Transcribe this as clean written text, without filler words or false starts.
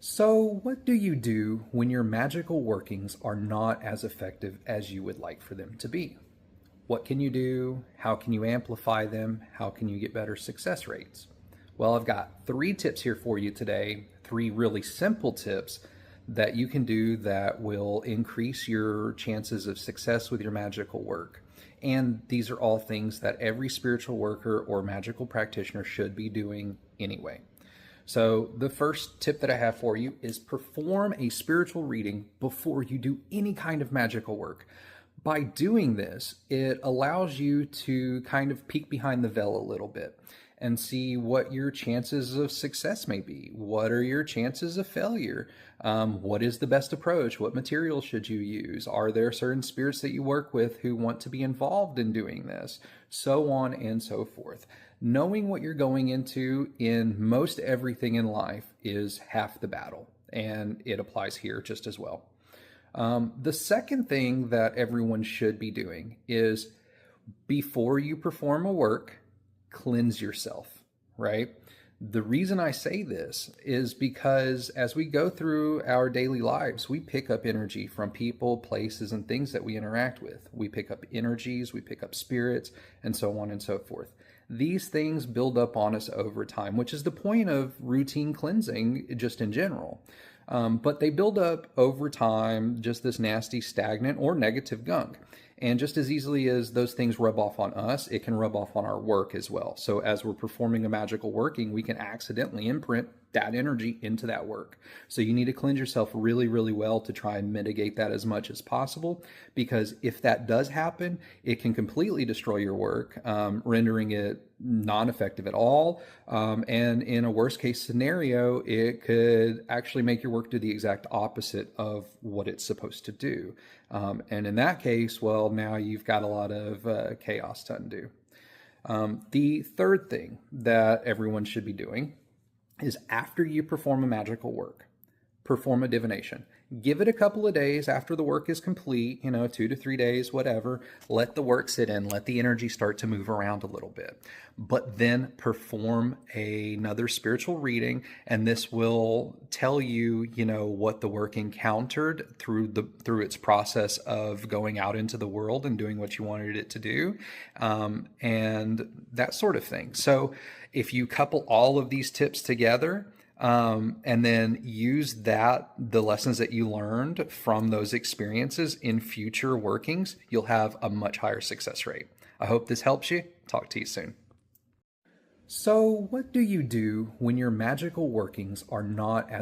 So, what do you do when your magical workings are not as effective as you would like for them to be? What can you do? How can you amplify them? How can you get better success rates? Well, I've got three tips here for you today, three really simple tips that you can do that will increase your chances of success with your magical work. And these are all things that every spiritual worker or magical practitioner should be doing anyway. So, the first tip that I have for you is perform a spiritual reading before you do any kind of magical work. By doing this, it allows you to kind of peek behind the veil a little bit and see what your chances of success may be. What are your chances of failure? What is the best approach? What materials should you use? Are there certain spirits that you work with who want to be involved in doing this? So on and so forth. Knowing what you're going into in most everything in life is half the battle, and it applies here just as well. The second thing that everyone should be doing is before you perform a work, cleanse yourself, right? The reason I say this is because as we go through our daily lives, we pick up energy from people, places, and things that we interact with. We pick up energies, we pick up spirits, and so on and so forth. These things build up on us over time, which is the point of routine cleansing just in general. But they build up over time, just this nasty, stagnant, or negative gunk. And just as easily as those things rub off on us, it can rub off on our work as well. So as we're performing a magical working, we can accidentally imprint that energy into that work. So you need to cleanse yourself really, really well to try and mitigate that as much as possible. Because if that does happen, it can completely destroy your work, rendering it non-effective at all. And in a worst case scenario, it could actually make your work do the exact opposite of what it's supposed to do. And in that case, well, now you've got a lot of chaos to undo. The third thing that everyone should be doing is after you perform a magical work, perform a divination. Give it a couple of days after the work is complete, 2 to 3 days, whatever. Let the work sit in, let the energy start to move around a little bit. But then perform another spiritual reading, and this will tell you, what the work encountered through its process of going out into the world and doing what you wanted it to do, and that sort of thing. So if you couple all of these tips together, and then use the lessons that you learned from those experiences in future workings, you'll have a much higher success rate. I hope this helps you. Talk to you soon. So, what do you do when your magical workings are not as